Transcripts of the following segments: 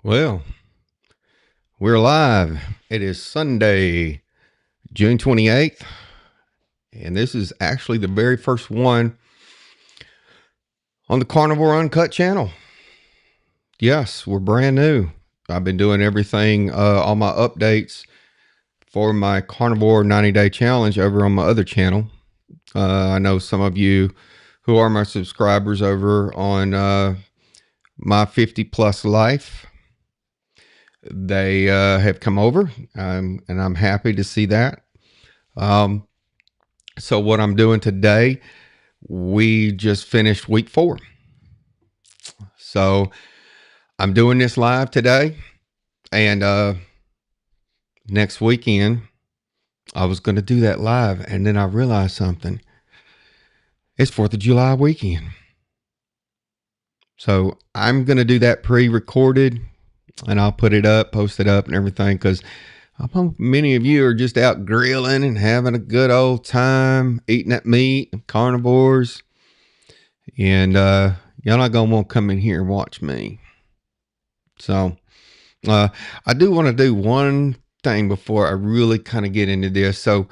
Well, we're live. It is Sunday, June 28th, and this is actually the very first one on the Carnivore Uncut channel. Yes, we're brand new. I've been doing everything, all my updates for my Carnivore 90-day challenge over on my other channel. I know some of you who are my subscribers over on my 50 plus life. They have come over, and I'm happy to see that. So what I'm doing today, we just finished week 4. So I'm doing this live today, and next weekend I was going to do that live, and then I realized something. It's 4th of July weekend. So I'm going to do that pre-recorded, and I'll put it up, post it up and everything, because I hope many of you are just out grilling and having a good old time, eating that meat, carnivores. And y'all not going to want to come in here and watch me. So I do want to do one thing before I really kind of get into this. So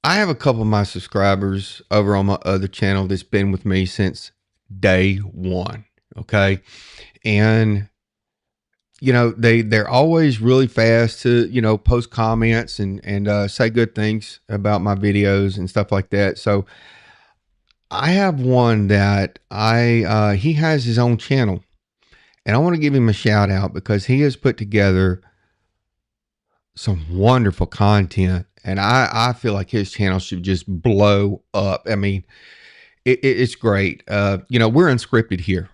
I have a couple of my subscribers over on my other channel that's been with me since day one. Okay. And you know, they're always really fast to, post comments and say good things about my videos and stuff like that. So I have one that he has his own channel, and I want to give him a shout out because he has put together some wonderful content, and I feel like his channel should just blow up. I mean, it's great. We're unscripted here.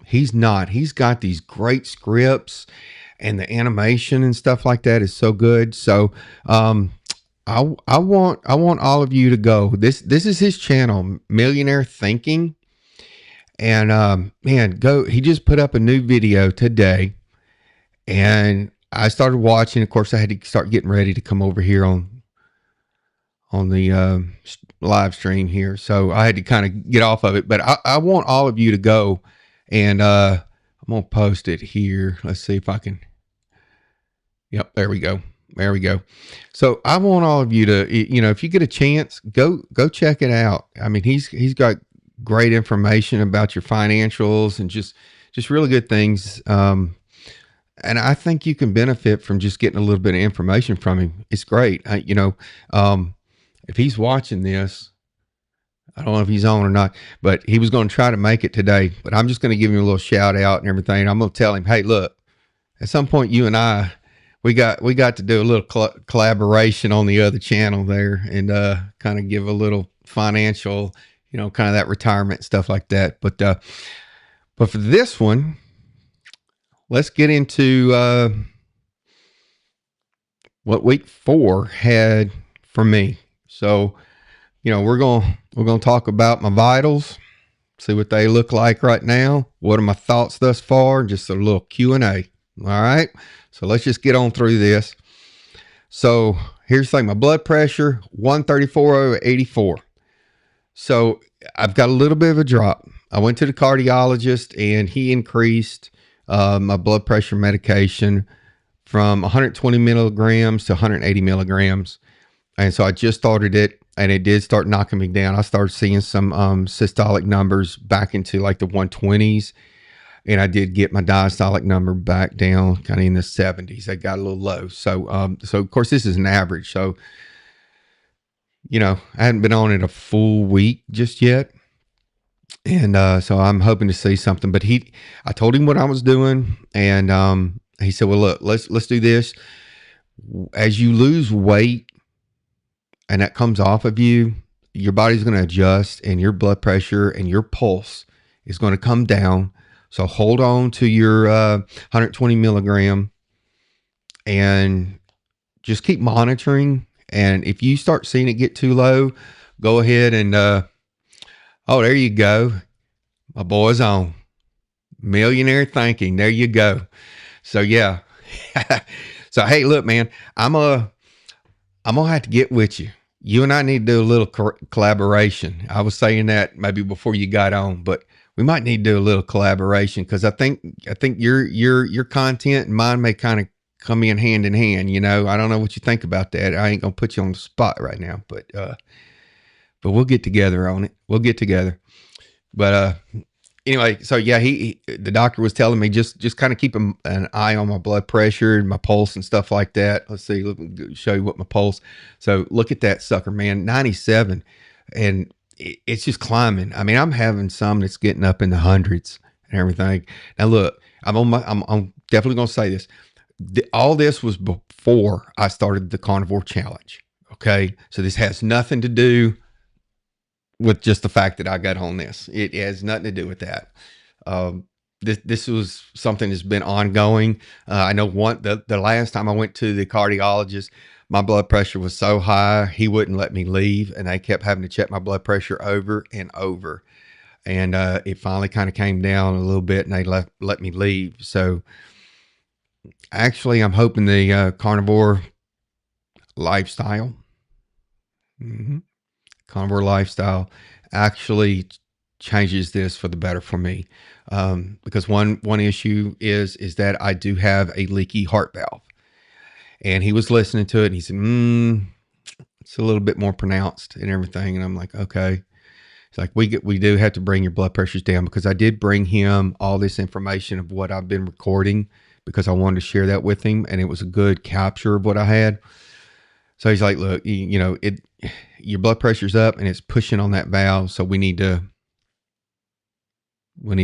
He's not. He's got these great scripts, and the animation and stuff like that is so good. So I want all of you to go. This is his channel, Millionaire Thinking. And man, go. He just put up a new video today, and I started watching. Of course, I had to start getting ready to come over here on the live stream here. So I had to kind of get off of it, but I want all of you to go. And I'm going to post it here. Let's see if I can. Yep, there we go. There we go. So I want all of you to, if you get a chance, go check it out. I mean, he's got great information about your financials and just really good things. And I think you can benefit from just getting a little bit of information from him. It's great. If he's watching this, I don't know if he's on or not, but he was going to try to make it today. But I'm just going to give him a little shout out and everything. I'm going to tell him, hey, look, at some point you and I, we got to do a little collaboration on the other channel there, and kind of give a little financial, kind of that retirement stuff like that. But for this one, let's get into what week 4 had for me. So, we're going to talk about my vitals, see what they look like right now. What are my thoughts thus far? Just a little Q&A. All right. So let's just get on through this. So here's the thing. My blood pressure, 134/84. So I've got a little bit of a drop. I went to the cardiologist, and he increased my blood pressure medication from 120 milligrams to 180 milligrams. And so I just started it, and it did start knocking me down. I started seeing some systolic numbers back into like the 120s. And I did get my diastolic number back down kind of in the 70s. I got a little low. So of course, this is an average. So, I hadn't been on it a full week just yet. And so I'm hoping to see something. But I told him what I was doing. And he said, well, look, let's do this. As you lose weight and that comes off of you, your body's going to adjust, and your blood pressure and your pulse is going to come down. So hold on to your 120 milligram and just keep monitoring. And if you start seeing it get too low, go ahead and, oh, there you go. My boy's on. Millionaire Thinking. There you go. So, yeah. So, hey, look, man, I'm going to have to get with you. You and I need to do a little collaboration. I was saying that maybe before you got on, but we might need to do a little collaboration, because I think your content and mine may kind of come in hand. You know, I don't know what you think about that. I ain't gonna put you on the spot right now, but we'll get together on it. We'll get together. But anyway, so yeah, the doctor was telling me just kind of keep an eye on my blood pressure and my pulse and stuff like that. Let's see, let me show you what my pulse. So look at that sucker, man, 97, and it's just climbing. I mean, I'm having some that's getting up in the hundreds and everything. Now look, I'm definitely gonna say this. All this was before I started the carnivore challenge. Okay, so this has nothing to do with just the fact that I got on this. It has nothing to do with that. This was something that's been ongoing. I know the last time I went to the cardiologist, my blood pressure was so high, he wouldn't let me leave, and I kept having to check my blood pressure over and over. And it finally kind of came down a little bit, and they let me leave. So actually, I'm hoping the carnivore lifestyle, carnivore lifestyle, actually changes this for the better for me. Because one issue is that I do have a leaky heart valve. And he was listening to it, and he said, it's a little bit more pronounced and everything. And I'm like, okay. It's like, we do have to bring your blood pressures down, because I did bring him all this information of what I've been recording, because I wanted to share that with him. And it was a good capture of what I had. So he's like, look, you know, your blood pressure's up and it's pushing on that valve. So we need to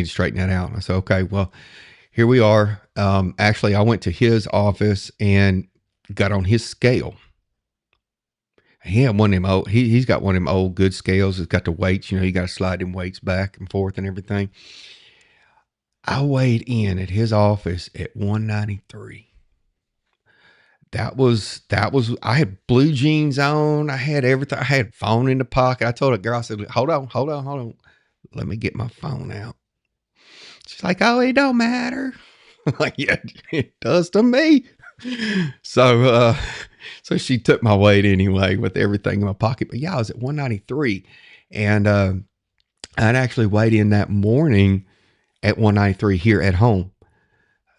straighten that out. And I said, okay, well, here we are. Actually, I went to his office and got on his scale. He had one of them old, he's got one of them old good scales. It's got the weights, you know, you got to slide them weights back and forth and everything. I weighed in at his office at 193. That was, I had blue jeans on. I had everything. I had phone in the pocket. I told a girl, I said, hold on. Let me get my phone out. She's like, oh, it don't matter. I'm like, yeah, it does to me. So she took my weight anyway with everything in my pocket. But yeah, I was at 193, and I'd actually weighed in that morning at 193 here at home.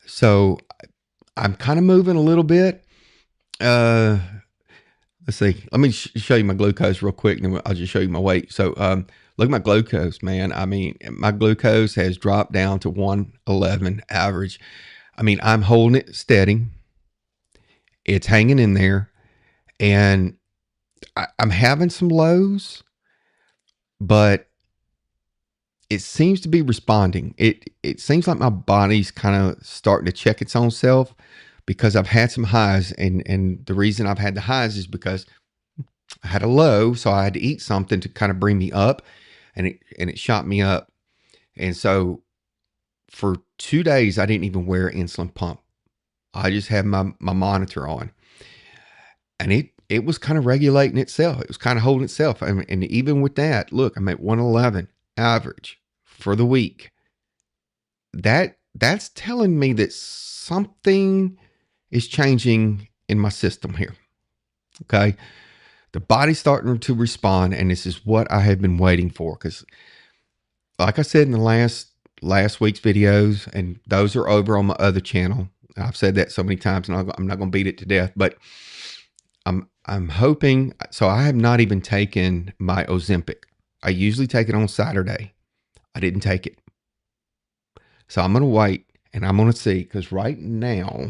So I'm kind of moving a little bit. Let's see. Let me show you my glucose real quick, and then I'll just show you my weight. So look at my glucose, man. I mean, my glucose has dropped down to 111 average. I mean, I'm holding it steady. It's hanging in there, and I'm having some lows, but it seems to be responding. It seems like my body's kind of starting to check its own self, because I've had some highs, and the reason I've had the highs is because I had a low, so I had to eat something to kind of bring me up, and it shot me up. And so for 2 days, I didn't even wear an insulin pump. I just had my monitor on, and it was kind of regulating itself. It was kind of holding itself. And even with that, look, I'm at 111 average for the week. That's telling me that something is changing in my system here. Okay. The body's starting to respond, and this is what I have been waiting for. Because like I said in the last week's videos, and those are over on my other channel. I've said that so many times, and I'm not going to beat it to death, but I'm hoping. So I have not even taken my Ozempic. I usually take it on Saturday. I didn't take it. So I'm going to wait, and I'm going to see, because right now,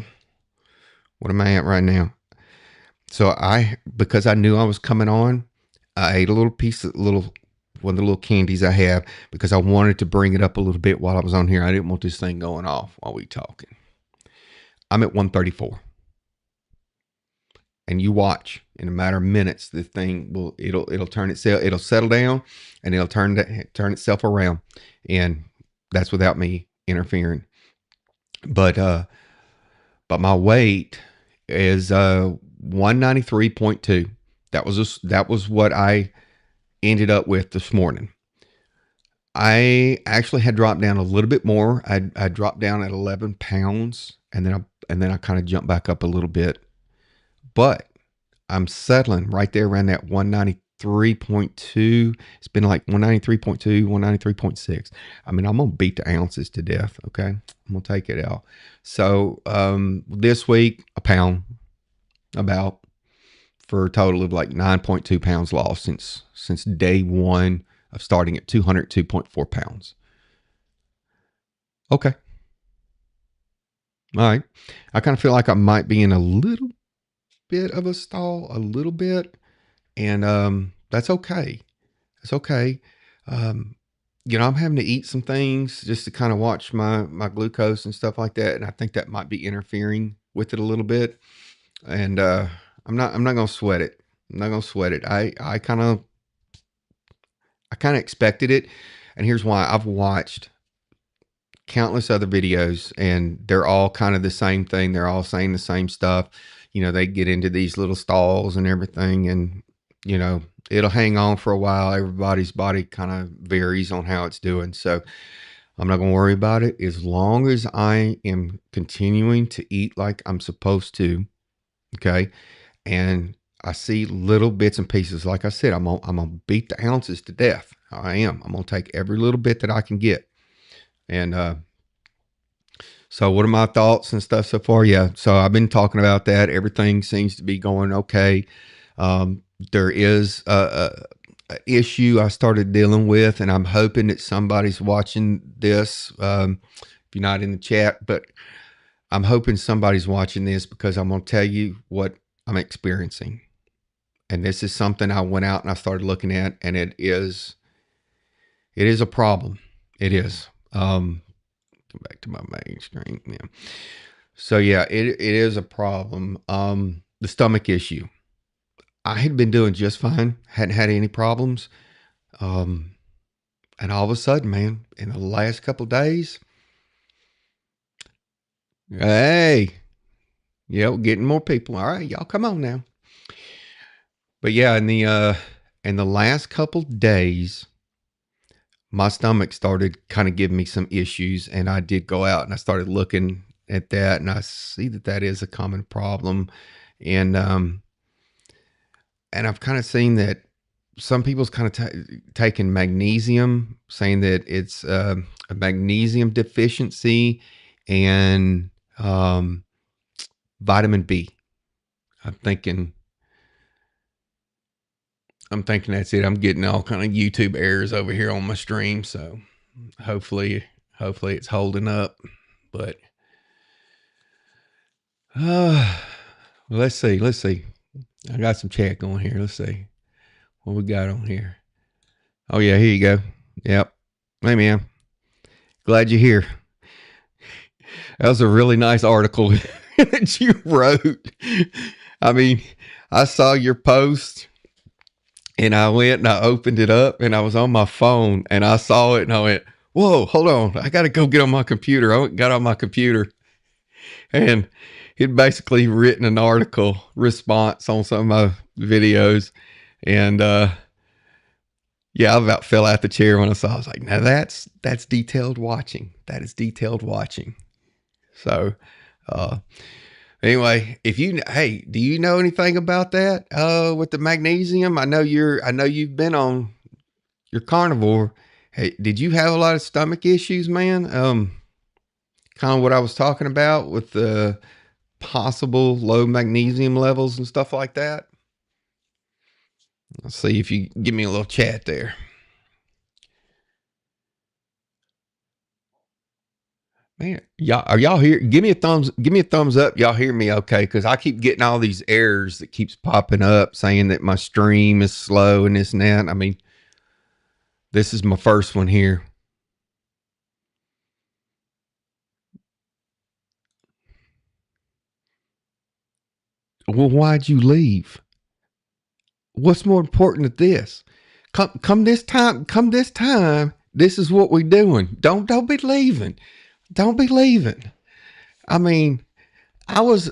what am I at right now? So because I knew I was coming on, I ate a little piece of one of the little candies I have, because I wanted to bring it up a little bit while I was on here. I didn't want this thing going off while we talking. I'm at 134. And you watch, in a matter of minutes, the thing it'll turn itself, it'll settle down, and it'll turn itself around. And that's without me interfering. But my weight is 193.2. That was what I ended up with this morning. I actually had dropped down a little bit more. I dropped down at 11 pounds, and then I kind of jumped back up a little bit. But I'm settling right there around that 193 193.2. It's been like 193.2, 193.6. I mean, I'm going to beat the ounces to death. Okay. I'm going to take it out. So, this week, a pound about, for a total of like 9.2 pounds lost since day one of starting at 202.4 pounds. Okay. All right. I kind of feel like I might be in a little bit of a stall, a little bit. And that's okay. It's okay. Um, I'm having to eat some things just to kind of watch my glucose and stuff like that. And I think that might be interfering with it a little bit. And I'm not gonna sweat it. I'm not gonna sweat it. I kind of expected it. And here's why. I've watched countless other videos and they're all kind of the same thing. They're all saying the same stuff. They get into these little stalls and everything, and it'll hang on for a while. Everybody's body kind of varies on how it's doing. So I'm not going to worry about it as long as I am continuing to eat like I'm supposed to. Okay. And I see little bits and pieces. Like I said, I'm gonna beat the ounces to death. I am. I'm going to take every little bit that I can get. And so what are my thoughts and stuff so far? Yeah. So I've been talking about that. Everything seems to be going okay. There is a issue I started dealing with, and I'm hoping that somebody's watching this. If you're not in the chat, but I'm hoping somebody's watching this, because I'm going to tell you what I'm experiencing. And this is something I went out and I started looking at, and it is a problem. It is. Come back to my main screen. Yeah. So yeah, it is a problem. The stomach issue. I had been doing just fine, hadn't had any problems. And all of a sudden, man, in the last couple of days, hey, we're getting more people. All right, y'all come on now. But yeah, in the last couple of days, my stomach started kind of giving me some issues, and I did go out and I started looking at that, and I see that is a common problem. And I've kind of seen that some people's kind of taken magnesium, saying that it's a magnesium deficiency, and vitamin B. I'm thinking that's it. I'm getting all kind of YouTube errors over here on my stream, so hopefully it's holding up. But let's see. I got some chat going here. Let's see what we got on here. Oh yeah, here you go. Yep. Hey man, glad you're here. That was a really nice article that you wrote. I mean, I saw your post and I went and I opened it up and I was on my phone and I saw it and I went, whoa, hold on. I got to go get on my computer. I got on my computer and he'd basically written an article response on some of my videos. And, yeah, I about fell out the chair when I saw it. I was like, now that's detailed watching. That is detailed watching. So, anyway, do you know anything about that? With the magnesium? I know you've been on your carnivore. Hey, did you have a lot of stomach issues, man? Kind of what I was talking about with the possible low magnesium levels and stuff like that. Let's see if you give me a little chat there. Man, are y'all here? Give me a thumbs up. Y'all hear me okay? Because I keep getting all these errors that keeps popping up saying that my stream is slow and this and that. I mean, this is my first one here. Well, why'd you leave? What's more important than this? Come this time. This is what we're doing. Don't be leaving. Don't be leaving. I mean, I was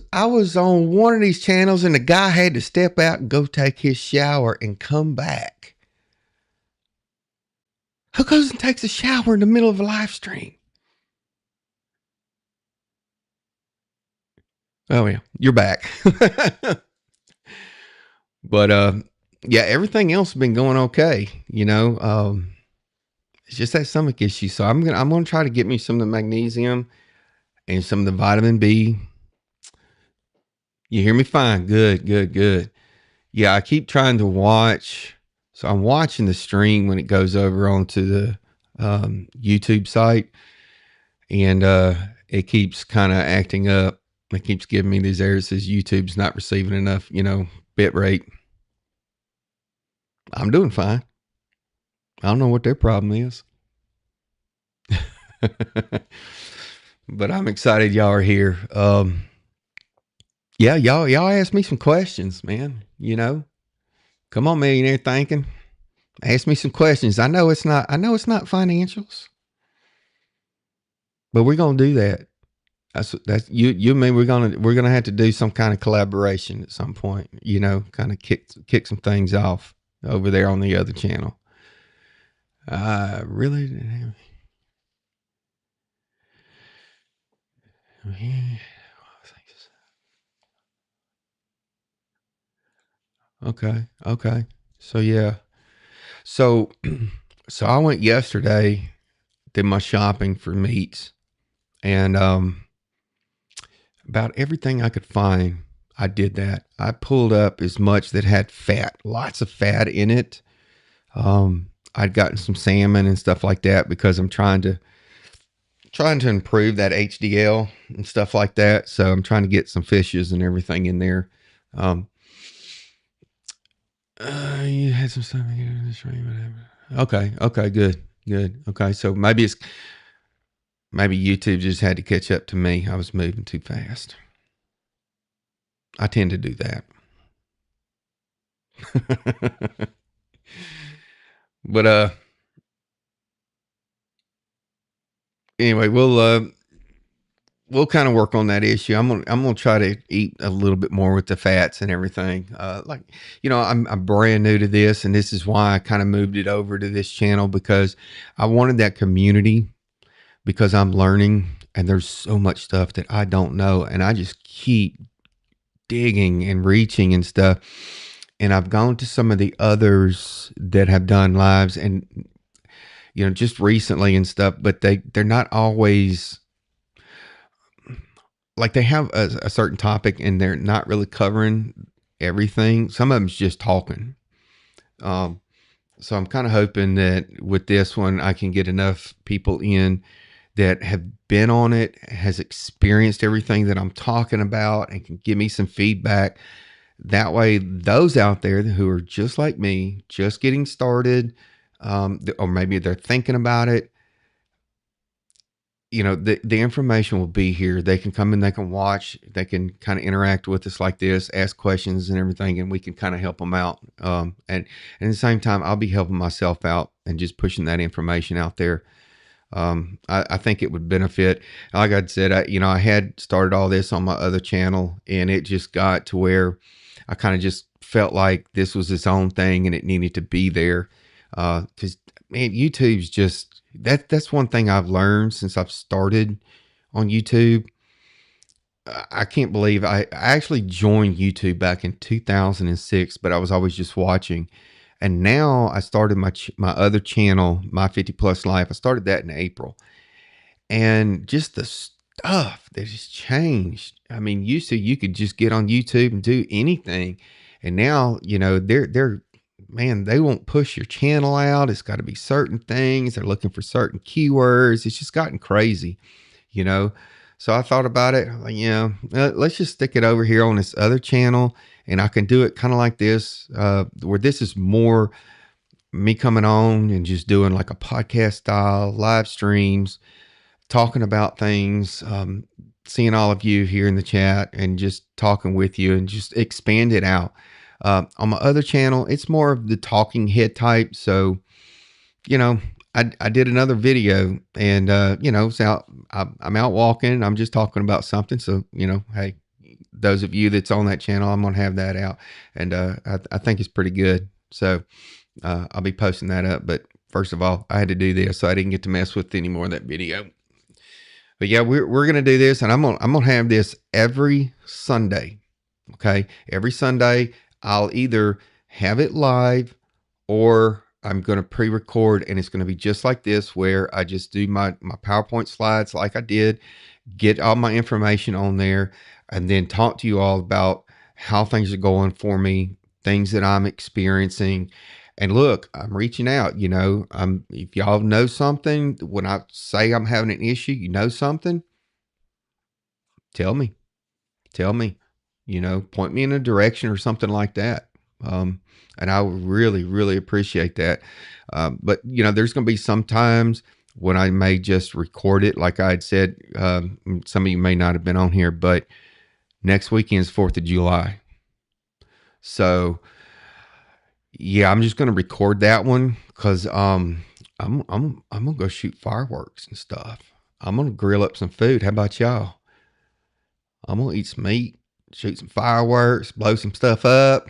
on one of these channels and the guy had to step out and go take his shower and come back. Who goes and takes a shower in the middle of a live stream? Oh yeah, you're back. But yeah, everything else has been going okay. It's just that stomach issue. So I'm gonna try to get me some of the magnesium and some of the vitamin B. You hear me fine? Good, good, good. Yeah, I keep trying to watch. So I'm watching the stream when it goes over onto the YouTube site, and it keeps kind of acting up. It keeps giving me these errors. Says YouTube's not receiving enough, bit rate. I'm doing fine. I don't know what their problem is. But I'm excited y'all are here. Yeah, y'all ask me some questions, man. Come on, millionaire thinking. Ask me some questions. I know it's not financials, but we're gonna do that. That's you and me. We're gonna have to do some kind of collaboration at some point. Kind of kick some things off over there on the other channel. Really. Okay. Okay. So yeah. So so I went yesterday, did my shopping for meats, and about everything I could find, I did that. I pulled up as much that had fat, lots of fat in it. I'd gotten some salmon and stuff like that because I'm trying to improve that HDL and stuff like that. So I'm trying to get some fishes and everything in there. You had some stuff in this stream, whatever. Okay, good. Okay, so maybe YouTube just had to catch up to me. I was moving too fast. I tend to do that. But anyway, we'll kind of work on that issue. I'm gonna try to eat a little bit more with the fats and everything. I'm brand new to this, and this is why I kind of moved it over to this channel, because I wanted that community, because I'm learning and there's so much stuff that I don't know, and I just keep digging and reaching and stuff. And I've gone to some of the others that have done lives, and just recently and stuff, but they're not always like, they have a certain topic and they're not really covering everything. Some of them's just talking. So I'm kind of hoping that with this one, I can get enough people in that have been on it, has experienced everything that I'm talking about, and can give me some feedback. That way, those out there who are just like me, just getting started, or maybe they're thinking about it, the information will be here. They can come in, they can watch, they can kind of interact with us like this, ask questions and everything, and we can kind of help them out. And at the same time, I'll be helping myself out and just pushing that information out there. I think it would benefit. Like I said, I had started all this on my other channel, and it just got to where I kind of just felt like this was its own thing and it needed to be there. Because man, YouTube's just that's one thing I've learned since I've started on YouTube. I can't believe I actually joined YouTube back in 2006, but I was always just watching. And now I started my other channel, My 50 Plus Life. I started that in April, and just the stuff that has changed. I mean, used to you could just get on YouTube and do anything, and now they won't push your channel out. It's got to be certain things. They're looking for certain keywords. It's just gotten crazy, you know. So I thought about it. Like, let's just stick it over here on this other channel, and I can do it kind of like this, where this is more me coming on and just doing like a podcast style live streams, talking about things, seeing all of you here in the chat and just talking with you and just expand it out. On my other channel, it's more of the talking head type. So, I did another video, and so I'm out walking. I'm just talking about something. So, hey, those of you that's on that channel, I'm gonna have that out, and I think it's pretty good. So I'll be posting that up. But first of all, I had to do this, so I didn't get to mess with any more of that video. But yeah, we're gonna do this, and I'm gonna have this every Sunday. Okay, every Sunday I'll either have it live, or I'm going to pre-record, and it's going to be just like this, where I just do my PowerPoint slides like I did, get all my information on there, and then talk to you all about how things are going for me, things that I'm experiencing. And look, I'm reaching out, if y'all know something, when I say I'm having an issue, something, tell me, tell me, point me in a direction or something like that. And I would really, really appreciate that. But there's going to be some times when I may just record it. Like I had said, some of you may not have been on here, but next weekend is 4th of July. So yeah, I'm just going to record that one, because I'm going to go shoot fireworks and stuff. I'm going to grill up some food. How about y'all? I'm going to eat some meat, shoot some fireworks, blow some stuff up.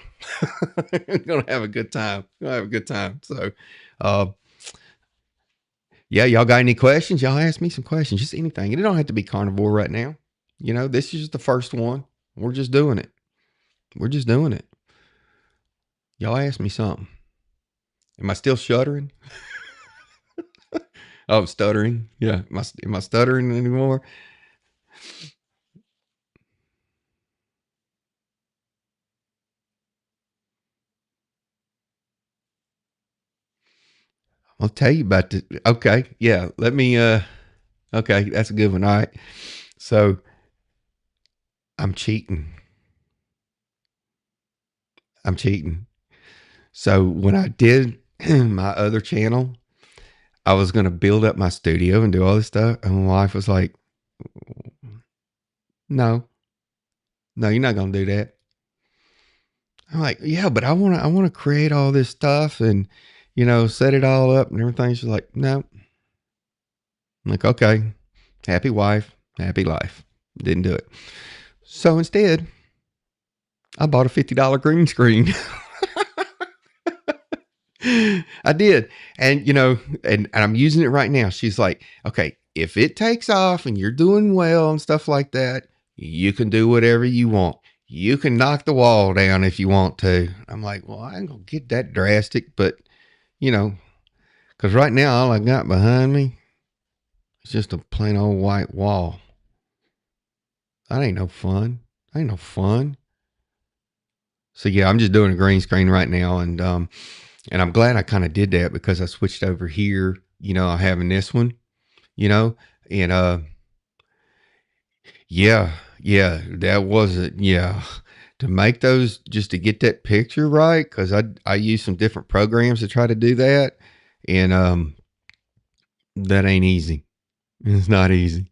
Gonna have a good time. So, uh, yeah, y'all got any questions? Y'all ask me some questions, just anything. And it don't have to be carnivore right now. This is just the first one. We're just doing it. Y'all ask me something. Am I still shuddering? Oh, stuttering. Yeah. Am I stuttering anymore? I'll tell you about the. Okay. Yeah. Let me. Okay. That's a good one. All right. So I'm cheating. So when I did my other channel, I was going to build up my studio and do all this stuff. And my wife was like, no, you're not going to do that. I'm like, yeah, but I want to create all this stuff and, set it all up and everything. She's like, no. I'm like, okay, happy wife, happy life. Didn't do it. So instead, I bought a $50 green screen. I did. And, and I'm using it right now. She's like, okay, if it takes off and you're doing well and stuff like that, you can do whatever you want. You can knock the wall down if you want to. I'm like, well, I ain't going to get that drastic, but, because right now all I got behind me is just a plain old white wall. That ain't no fun. So yeah, I'm just doing a green screen right now. And I'm glad I kind of did that, because I switched over here, having this one, and yeah, that wasn't, to make those, just to get that picture right, because I use some different programs to try to do that, and that ain't easy. It's not easy.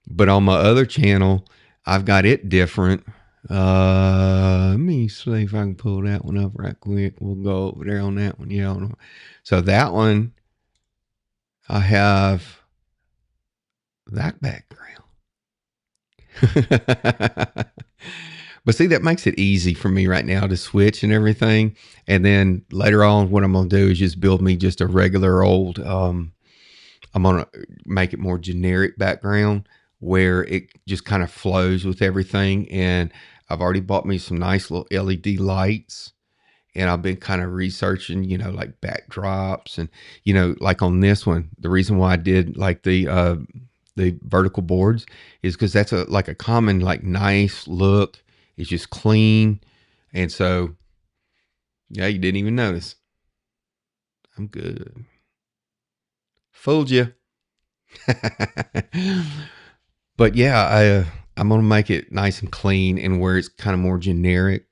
But on my other channel, I've got it different. Let me see if I can pull that one up right quick. We'll go over there on that one. Yeah. So that one, I have that background. But see, that makes it easy for me right now to switch and everything. And then later on, what I'm going to do is just build me just a regular old, I'm going to make it more generic background where it just kind of flows with everything. And I've already bought me some nice little LED lights, and I've been kind of researching, like backdrops, and, like on this one, the reason why I did like the vertical boards is because that's like a common, like, nice look. It's just clean. And so, yeah, you didn't even notice. I'm good. Fooled you. But yeah, I'm going to make it nice and clean, and where it's kind of more generic.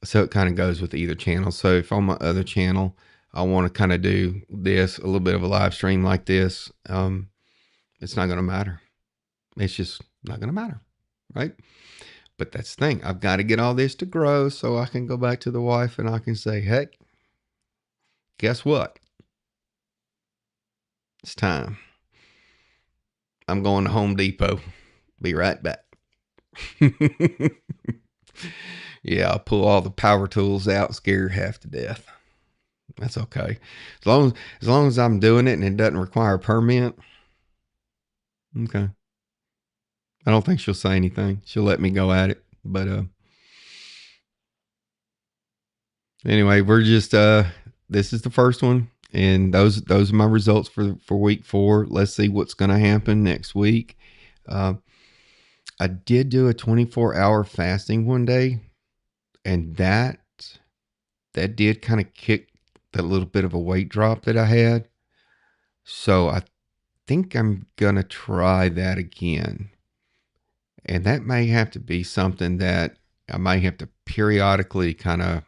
So it kind of goes with either channel. So if on my other channel, I want to kind of do this, a little bit of a live stream like this, it's not going to matter. It's just not going to matter. Right. But that's the thing. I've got to get all this to grow so I can go back to the wife and I can say, hey, guess what? It's time. I'm going to Home Depot. Be right back. Yeah, I'll pull all the power tools out, scare her half to death. That's okay. As long as I'm doing it and it doesn't require a permit. Okay. I don't think she'll say anything. She'll let me go at it. But Anyway, we're just this is the first one, and those are my results for week 4. Let's see what's going to happen next week. Uh, I did do a 24-hour fasting one day, and that did kind of kick that little bit of a weight drop that I had. So I think I'm gonna try that again, and that may have to be something that I might have to periodically kind of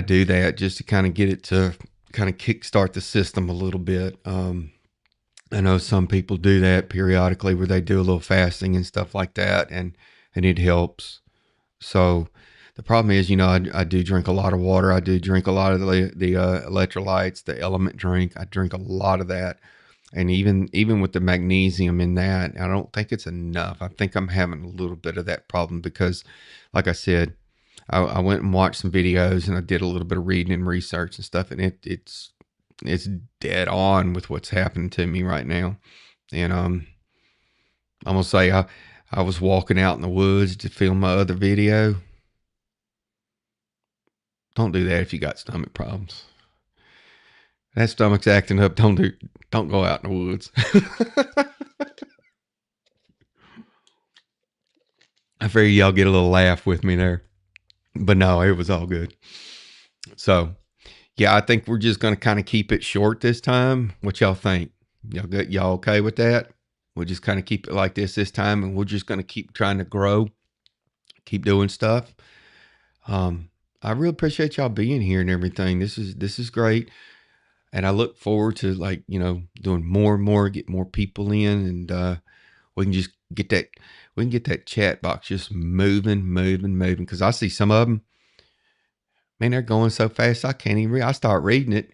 do that, just to kind of get it to kind of kickstart the system a little bit. I know some people do that periodically where they do a little fasting and stuff like that, and it helps. So the problem is, I do drink a lot of water. I do drink a lot of the electrolytes, the element drink. I drink a lot of that, and even with the magnesium in that, I don't think it's enough. I think I'm having a little bit of that problem because, like I said, I went and watched some videos and I did a little bit of reading and research and stuff, and it's dead on with what's happening to me right now. And I'm gonna say I was walking out in the woods to film my other video. Don't do that if you got stomach problems. That stomach's acting up. Don't go out in the woods. I figure y'all get a little laugh with me there. But no, it was all good. So yeah, I think we're just gonna kind of keep it short this time. What y'all think? Y'all good? Y'all okay with that? We'll just kind of keep it like this time, and we're just gonna keep trying to grow, keep doing stuff. I really appreciate y'all being here and everything. This is great, and I look forward to, like, doing more and more, get more people in, and we can just get that chat box just moving. Because I see some of them, man, they're going so fast I can't even read. I start reading it.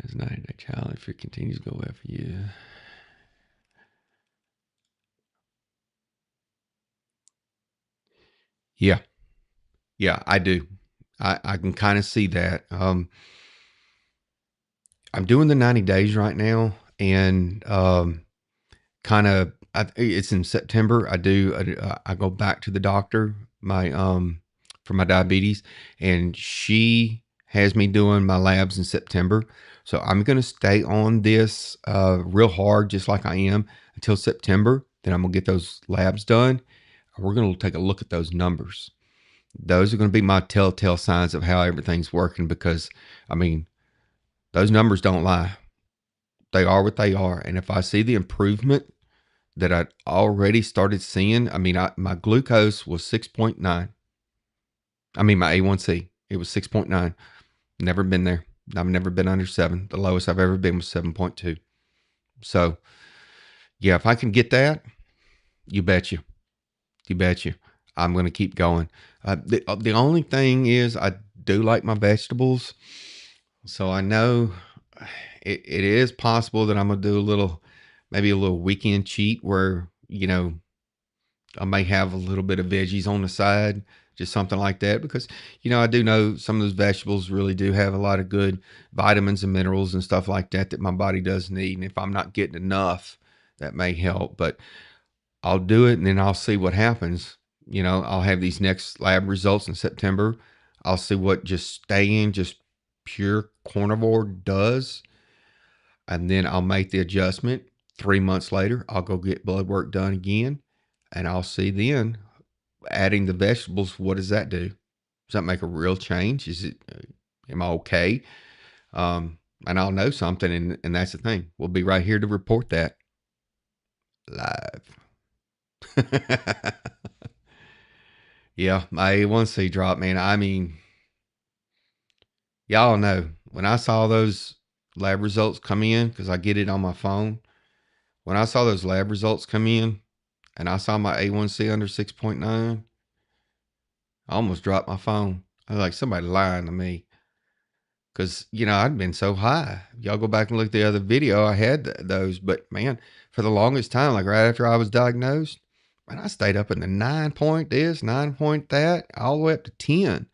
As a 90-day challenge, if it continues to go well for you. Yeah, I do. I can kind of see that. I'm doing the 90 days right now, and kind of it's in September. I go back to the doctor, my for my diabetes, and she has me doing my labs in September. So I'm going to stay on this real hard, just like I am, until September. Then I'm going to get those labs done. We're going to take a look at those numbers. Those are going to be my telltale signs of how everything's working, because I mean, those numbers don't lie. They are what they are. And if I see the improvement that I already started seeing, I mean, my glucose was 6.9. I mean, my A1C, it was 6.9. Never been there. I've never been under 7. The lowest I've ever been was 7.2. So, yeah, if I can get that, you bet you. You bet you. I'm going to keep going. The only thing is, I do like my vegetables. So I know it is possible that I'm going to do maybe a little weekend cheat where, I may have a little bit of veggies on the side, just something like that, because, I do know some of those vegetables really do have a lot of good vitamins and minerals and stuff like that my body does need. And if I'm not getting enough, that may help. But I'll do it, and then I'll see what happens. I'll have these next lab results in September. I'll see what just staying just pure carnivore does. And then I'll make the adjustment. 3 months later, I'll go get blood work done again. And I'll see then, adding the vegetables, what does that do? Does that make a real change? Am I okay? And I'll know something. And that's the thing. We'll be right here to report that live. Yeah, my A1C drop, man. I mean, y'all know when I saw those lab results come in, because I get it on my phone. When I saw those lab results come in and I saw my A1C under 6.9, I almost dropped my phone. I was like, somebody lying to me. Because, I'd been so high. Y'all go back and look at the other video. I had those. But, man, for the longest time, like right after I was diagnosed, man, I stayed up in the 9 point this, 9 point that, all the way up to 10.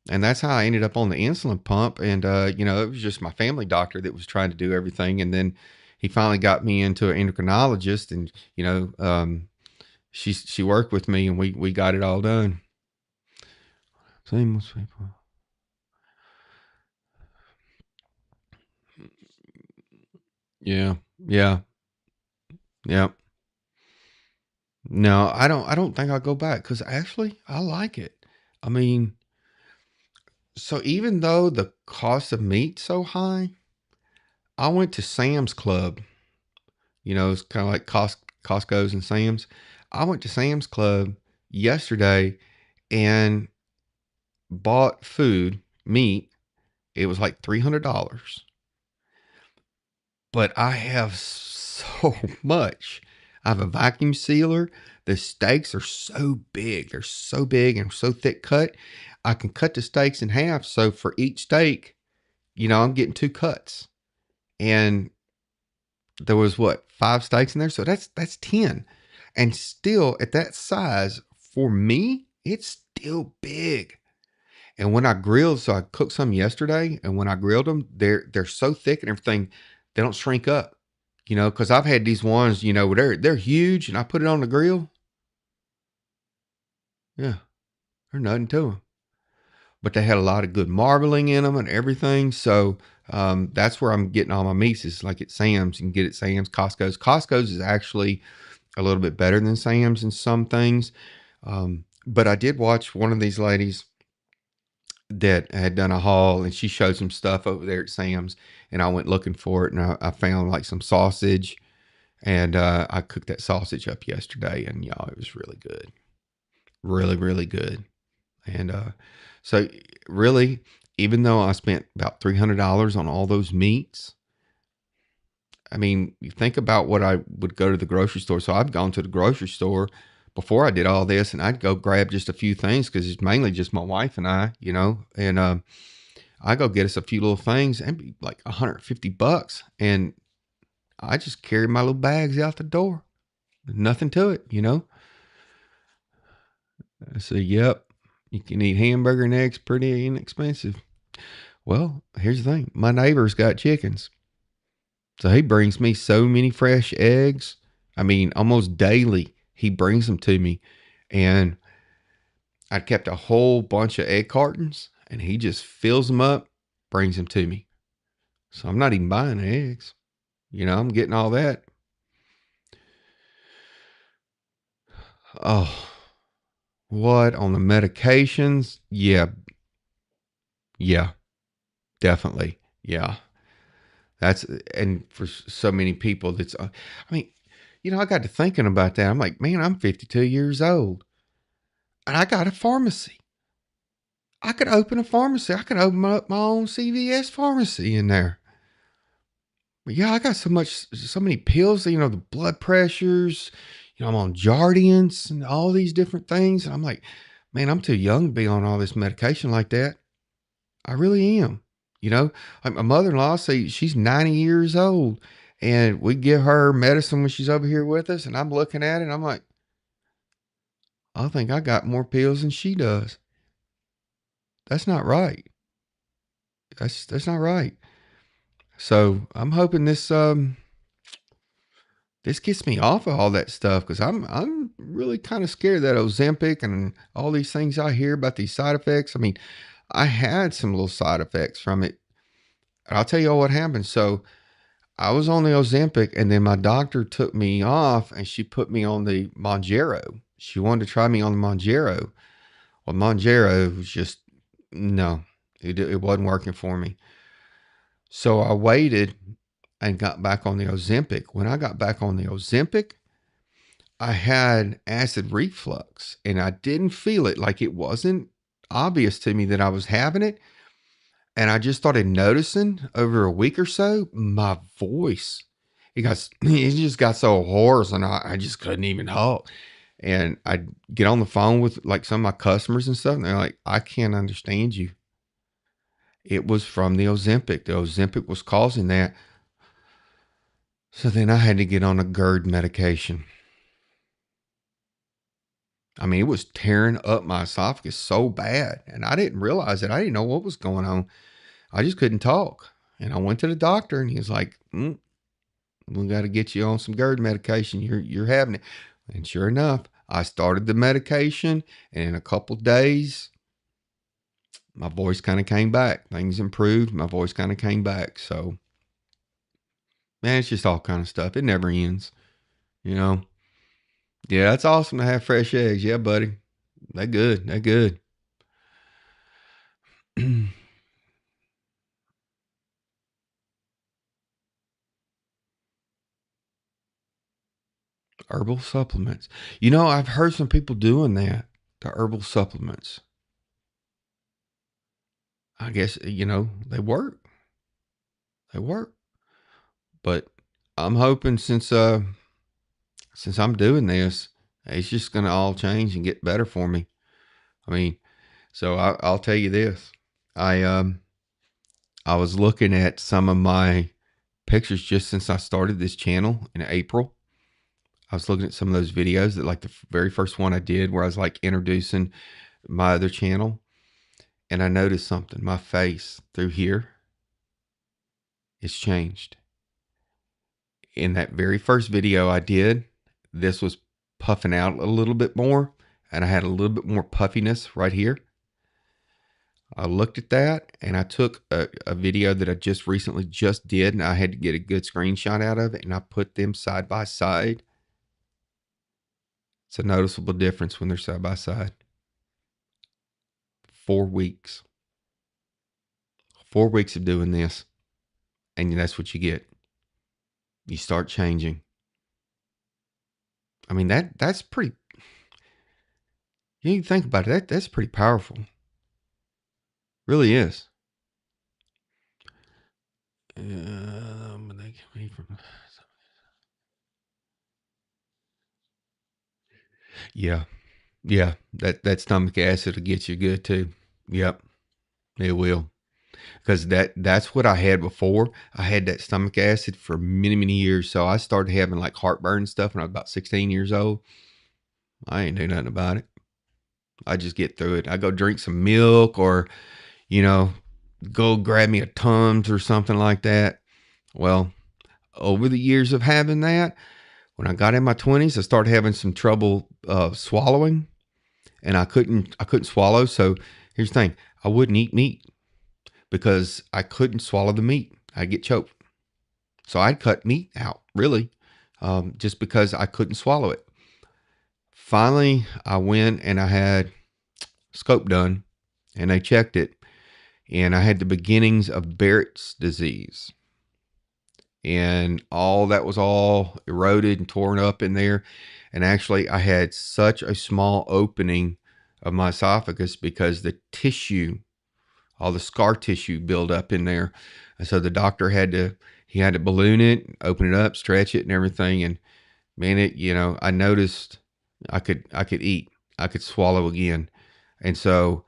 And that's how I ended up on the insulin pump. And, it was just my family doctor that was trying to do everything. And then he finally got me into an endocrinologist, and, she worked with me, and we got it all done. See most people. Yeah. Yeah. Yeah. No, I don't. I don't think I'll go back because actually I like it. I mean, so even though the cost of meat's so high, I went to Sam's Club. It's kind of like Costco's and Sam's. I went to Sam's Club yesterday and bought meat. It was like $300, but I have so much. I have a vacuum sealer. The steaks are so big. They're so big and so thick cut. I can cut the steaks in half. So for each steak, I'm getting two cuts. And there was what, 5 steaks in there? So that's 10. And still at that size, for me, it's still big. And when I grilled, so I cooked some yesterday, and when I grilled them, they're so thick and everything, they don't shrink up. Because I've had these ones, where they're huge, and I put it on the grill. Yeah, they're nothing to them. But they had a lot of good marbling in them and everything. So that's where I'm getting all my meats. Is like at Sam's. You can get it at Sam's, Costco's. Costco's is actually a little bit better than Sam's in some things. But I did watch one of these ladies that had done a haul, and she showed some stuff over there at Sam's, and I went looking for it, and I found like some sausage, and I cooked that sausage up yesterday, and y'all, it was really good, really, really good. And so really, even though I spent about $300 on all those meats, I mean, you think about what I would go to the grocery store. So I've gone to the grocery store before I did all this, and I'd go grab just a few things because it's mainly just my wife and I, and I go get us a few little things and be like $150. And I just carry my little bags out the door. Nothing to it. I say, yep, you can eat hamburger and eggs pretty inexpensive. Well, here's the thing. My neighbor's got chickens. So he brings me so many fresh eggs. I mean, almost daily he brings them to me. And I kept a whole bunch of egg cartons, and he just fills them up, brings them to me. So I'm not even buying the eggs. I'm getting all that. Oh, what on the medications? Yeah. Yeah, definitely. Yeah. That's, and for so many people, I mean, I got to thinking about that. I'm like, man, I'm 52 years old and I got a pharmacy. I could open a pharmacy. I could open up my own CVS pharmacy in there. But yeah, I got so many pills, the blood pressures, I'm on Jardiance and all these different things. And I'm like, man, I'm too young to be on all this medication like that. I really am. Like my mother-in-law, say she's 90 years old, and we give her medicine when she's over here with us. And I'm looking at it and I'm like, I think I got more pills than she does. That's not right. That's not right. So I'm hoping this gets me off of all that stuff, because I'm really kind of scared of that Ozempic and all these things I hear about these side effects. I mean, I had some little side effects from it. I'll tell you all what happened. So I was on the Ozempic, and then my doctor took me off, and she put me on the Mounjaro. She wanted to try me on the Mounjaro. Well, Mounjaro was just, no, it wasn't working for me. So I waited and got back on the Ozempic. When I got back on the Ozempic, I had acid reflux, and I didn't feel it. Like, it wasn't obvious to me that I was having it. And I just started noticing over a week or so, my voice, it just got so hoarse, and I just couldn't even talk. And I'd get on the phone with like some of my customers and stuff, and they're like, I can't understand you. It was from the Ozempic. The Ozempic was causing that. So then I had to get on a GERD medication. I mean, it was tearing up my esophagus so bad, and I didn't realize it. I didn't know what was going on. I just couldn't talk. And I went to the doctor, and he was like, we got to get you on some GERD medication. You're having it. And sure enough, I started the medication, and in a couple days, my voice kind of came back. Things improved. My voice kind of came back. So, man, it's just all kind of stuff. It never ends, you know. Yeah, that's awesome to have fresh eggs. Yeah, buddy. They good. They good. Herbal supplements. You know, I've heard some people doing that. The herbal supplements. I guess, they work. They work. But I'm hoping since I'm doing this, it's just gonna all change and get better for me. I mean, so I'll tell you this. I was looking at some of my pictures just since I started this channel in April. I was looking at some of those videos that, like, the very first one I did where I was like introducing my other channel, and I noticed something. My face through here is changed. In that very first video I did, this was puffing out a little bit more, and I had a little bit more puffiness right here. I looked at that, and I took a video that I just recently just did, and I had to get a good screenshot out of it, and I put them side by side. It's a noticeable difference when they're side by side. 4 weeks. 4 weeks of doing this, and that's what you get. You start changing. I mean, that's pretty. You think about it. That's pretty powerful. Really is. Yeah, yeah. That stomach acid will get you good too. Yep, it will. Because that's what I had before. I had that stomach acid for many, many years. So I started having like heartburn and stuff when I was about 16 years old. I ain't do nothing about it. I just get through it. I go drink some milk, or, you know, go grab me a Tums or something like that. Well, over the years of having that, when I got in my 20s, I started having some trouble swallowing, and I couldn't swallow. So here's the thing: I wouldn't eat meat because I couldn't swallow the meat. I'd get choked. So I'd cut meat out, really, just because I couldn't swallow it. Finally, I went and I had scope done, and they checked it, and I had the beginnings of Barrett's disease. And all that was all eroded and torn up in there. And actually, I had such a small opening of my esophagus because the tissue, all the scar tissue built up in there. And so the doctor had to balloon it, open it up, stretch it and everything. And man, I noticed I could eat, I could swallow again. And so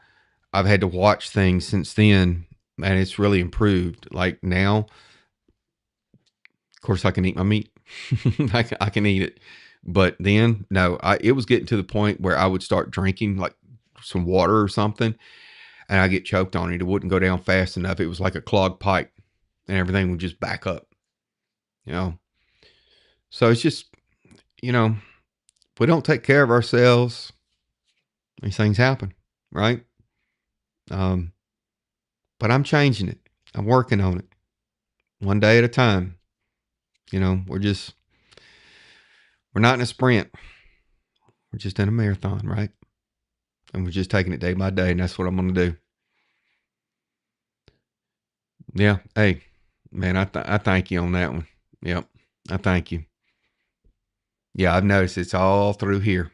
I've had to watch things since then, and it's really improved. Like now, of course, I can eat my meat. I can eat it. But then, no, it was getting to the point where I would start drinking like some water or something, and I get choked on it. It wouldn't go down fast enough. It was like a clogged pipe, and everything would just back up. So it's just, if we don't take care of ourselves, these things happen, right? But I'm changing it. I'm working on it one day at a time. We're not in a sprint. We're just in a marathon, right? And we're just taking it day by day, and that's what I'm going to do. Yeah. Hey, man, I thank you on that one. Yep. I thank you. Yeah, I've noticed it's all through here.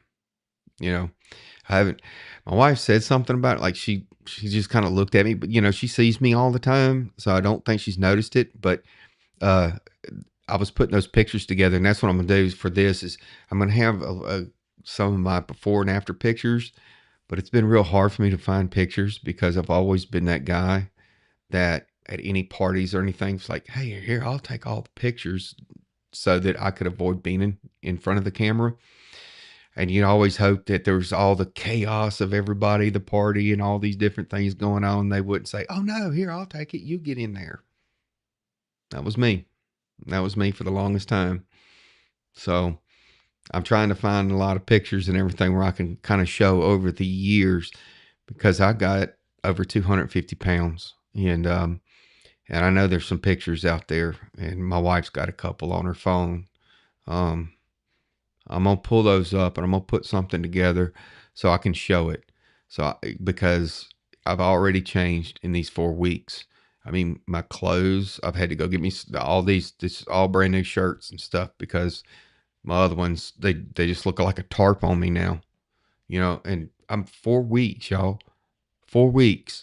My wife said something about it, like she just kind of looked at me, but she sees me all the time, so I don't think she's noticed it. But I was putting those pictures together, and that's what I'm gonna do for this. Is I'm gonna have some of my before and after pictures, but it's been real hard for me to find pictures because I've always been that guy that at any parties or anything, it's like, hey, here, I'll take all the pictures so that I could avoid being in front of the camera. And you always hope that there's all the chaos of everybody, the party, and all these different things going on. They wouldn't say, oh, no, here, I'll take it. You get in there. That was me. That was me for the longest time. So I'm trying to find a lot of pictures and everything where I can kind of show over the years, because I got over 250 pounds. And I know there's some pictures out there, and my wife's got a couple on her phone. Um, I'm gonna pull those up, and I'm gonna put something together so I can show it. Because I've already changed in these 4 weeks. I mean, my clothes, I've had to go get me this all brand new shirts and stuff, because my other ones, they just look like a tarp on me now, and I'm 4 weeks, y'all. 4 weeks.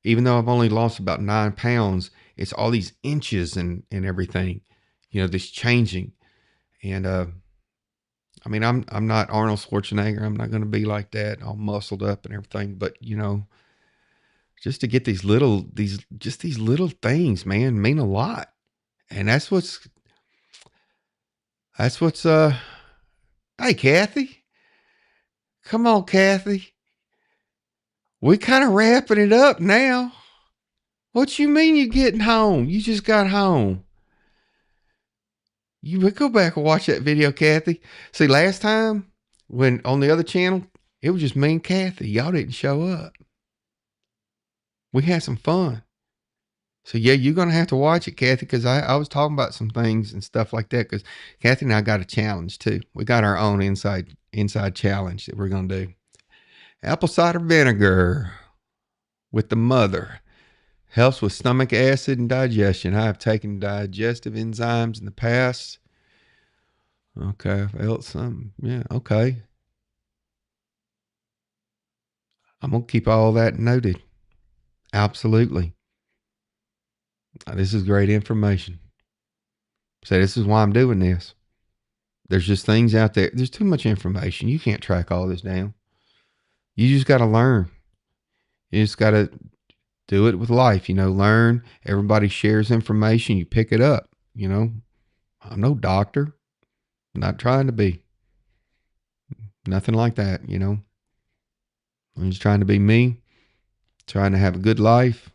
Even though I've only lost about 9 pounds, it's all these inches and everything, this changing. And I mean, I'm not Arnold Schwarzenegger. I'm not going to be like that, all muscled up and everything. But just to get these little things, man, mean a lot. And that's what's. Hey, Kathy, come on, Kathy. We kind of wrapping it up now. What you mean you getting home? You just got home. You would go back and watch that video, Kathy. See, last time when on the other channel, it was just me and Kathy. Y'all didn't show up. We had some fun. So yeah, you're going to have to watch it, Kathy, because I was talking about some things and stuff like that, because Kathy and I got a challenge too. We got our own inside challenge that we're going to do. Apple cider vinegar with the mother. Helps with stomach acid and digestion. I have taken digestive enzymes in the past. Okay, I felt some. Yeah, okay. I'm going to keep all that noted. Absolutely. This is great information. So this is why I'm doing this. There's just things out there. There's too much information. You can't track all this down. You just got to learn. You just got to do it with life, learn. Everybody shares information. You pick it up, I'm no doctor. I'm not trying to be. Nothing like that, I'm just trying to be me, trying to have a good life.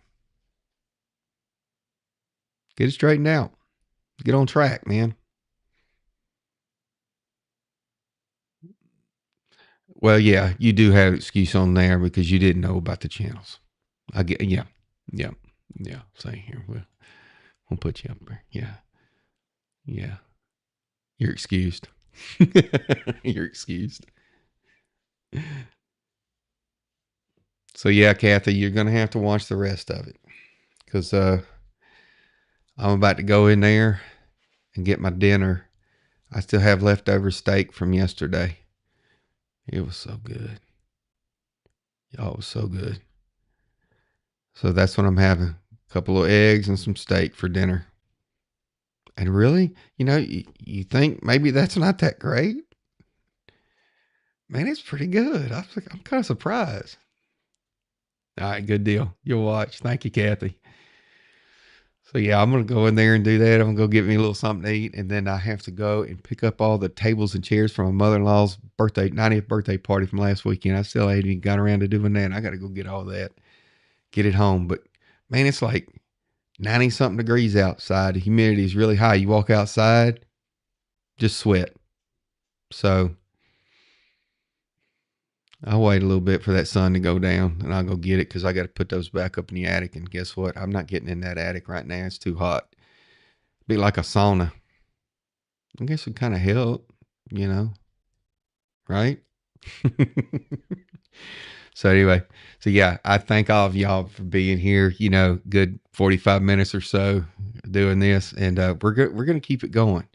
Get it straightened out. Get on track, man. Well, yeah, you do have excuse on there because you didn't know about the channels. I get, yeah. Say here, we'll put you up there. Yeah. You're excused. You're excused. So yeah, Kathy, you're gonna have to watch the rest of it, because I'm about to go in there and get my dinner. I still have leftover steak from yesterday. It was so good. Y'all, it was so good. So that's what I'm having. A couple of eggs and some steak for dinner. And really, you think maybe that's not that great? Man, it's pretty good. I'm kind of surprised. All right, good deal. You'll watch. Thank you, Kathy. So yeah, I'm going to go in there and do that. I'm going to go get me a little something to eat. And then I have to go and pick up all the tables and chairs from my mother-in-law's 90th birthday party from last weekend. I still ain't even got around to doing that. I got to go get all that, get it home. But man, it's like 90 something degrees outside. The humidity is really high. You walk outside, just sweat. So I'll wait a little bit for that sun to go down, and I'll go get it, because I got to put those back up in the attic. And guess what? I'm not getting in that attic right now. It's too hot. Be like a sauna. I guess it kind of help, right? So anyway, yeah, I thank all of y'all for being here. Good 45 minutes or so doing this, and we're gonna keep it going.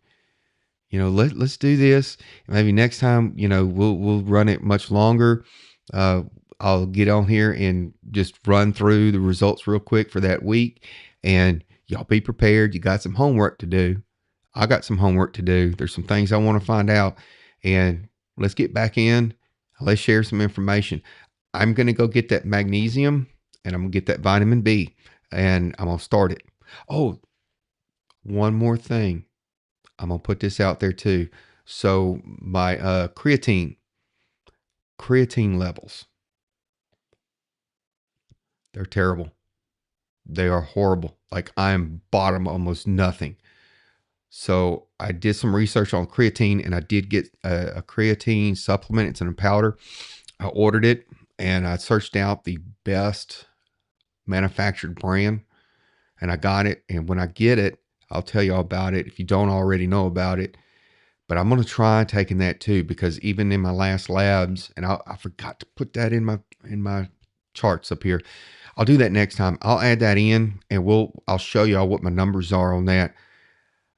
Let's do this. Maybe next time, we'll run it much longer. I'll get on here and just run through the results real quick for that week, and y'all be prepared. You got some homework to do. I got some homework to do. There's some things I want to find out, and let's get back in. Let's share some information. I'm going to go get that magnesium, and I'm going to get that vitamin B, and I'm going to start it. Oh, one more thing. I'm going to put this out there too. So my creatine levels, they're terrible. They are horrible. Like, I'm bottom almost nothing. So I did some research on creatine, and I did get a creatine supplement. It's in a powder. I ordered it. and I searched out the best manufactured brand, and I got it. And when I get it, I'll tell you all about it if you don't already know about it. But I'm going to try taking that too, because even in my last labs, and I forgot to put that in my charts up here. I'll do that next time. I'll add that in, and I'll show y'all what my numbers are on that.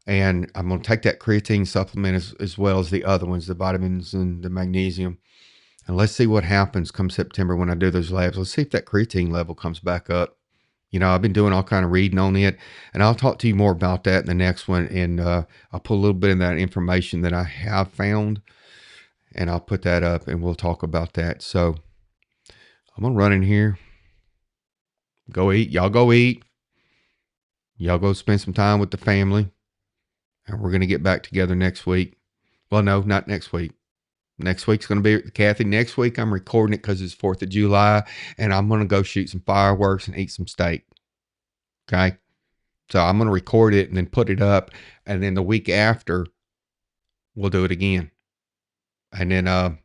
And I'm going to take that creatine supplement as well as the other ones, the vitamins and the magnesium. And let's see what happens come September when I do those labs. Let's see if that creatine level comes back up. You know, I've been doing all kind of reading on it, and I'll talk to you more about that in the next one. And I'll put a little bit of that information that I have found, and I'll put that up, and we'll talk about that. So I'm going to run in here, go eat. Y'all go eat. Y'all go spend some time with the family. And we're going to get back together next week. Well, no, not next week. Next week's going to be, Kathy, next week I'm recording it because it's 4th of July, and I'm going to go shoot some fireworks and eat some steak. Okay? So I'm going to record it and then put it up, and then the week after, we'll do it again. And then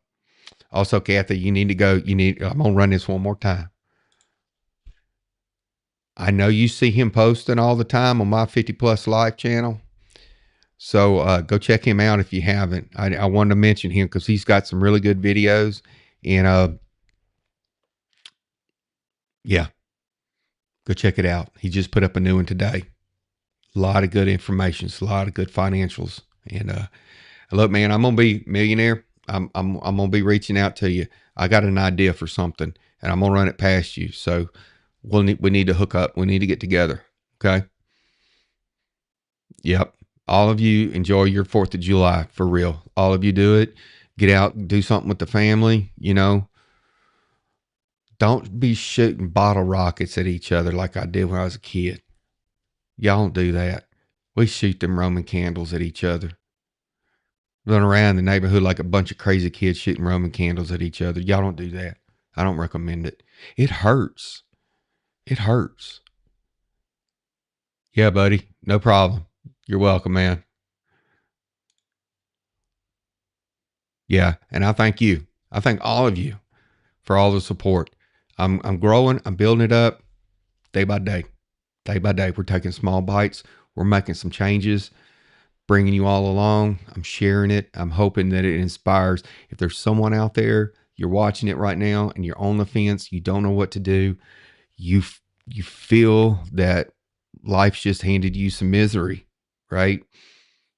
also, Kathy, you need to go. I'm going to run this one more time. I know you see him posting all the time on my 50 Plus Life channel. So go check him out if you haven't. I wanted to mention him because he's got some really good videos. And yeah, go check it out. He just put up a new one today. A lot of good information. A lot of good financials. And look, man, I'm gonna be millionaire. I'm gonna be reaching out to you. I got an idea for something, and I'm gonna run it past you. So we need to hook up. We need to get together. Okay. Yep. All of you enjoy your 4th of July for real. All of you do it. Get out, do something with the family, you know. Don't be shooting bottle rockets at each other like I did when I was a kid. Y'all don't do that. We shoot them Roman candles at each other. Run around the neighborhood like a bunch of crazy kids shooting Roman candles at each other. Y'all don't do that. I don't recommend it. It hurts. It hurts. Yeah, buddy. No problem. You're welcome, man. Yeah, and I thank you. I thank all of you for all the support. I'm growing. I'm building it up day by day. Day by day. We're taking small bites. We're making some changes, bringing you all along. I'm sharing it. I'm hoping that it inspires. If there's someone out there, you're watching it right now and you're on the fence, you don't know what to do, you feel that life's just handed you some misery, right?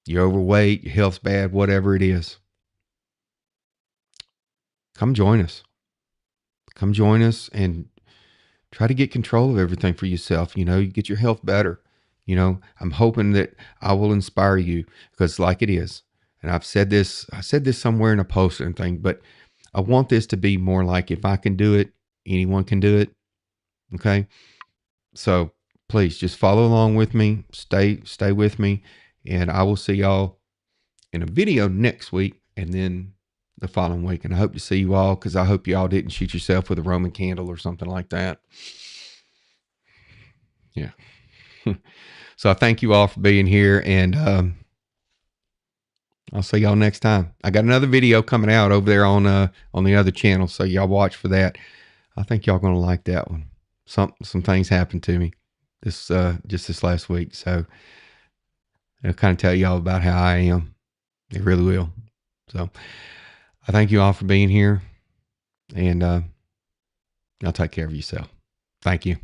You're overweight, your health's bad, whatever it is. Come join us. Come join us and try to get control of everything for yourself. You know, you get your health better. You know, I'm hoping that I will inspire you because like it is. And I said this somewhere in a post and thing, but I want this to be more like if I can do it, anyone can do it. Okay. So please just follow along with me. Stay with me. And I will see y'all in a video next week and then the following week. And I hope to see you all because I hope y'all didn't shoot yourself with a Roman candle or something like that. Yeah. So I thank you all for being here, and I'll see y'all next time. I got another video coming out over there on the other channel, so y'all watch for that. I think y'all gonna like that one. Some things happened to me just this last week, so it'll kind of tell y'all about how I am. It really will. So I thank you all for being here, and y'all take care of yourself. Thank you.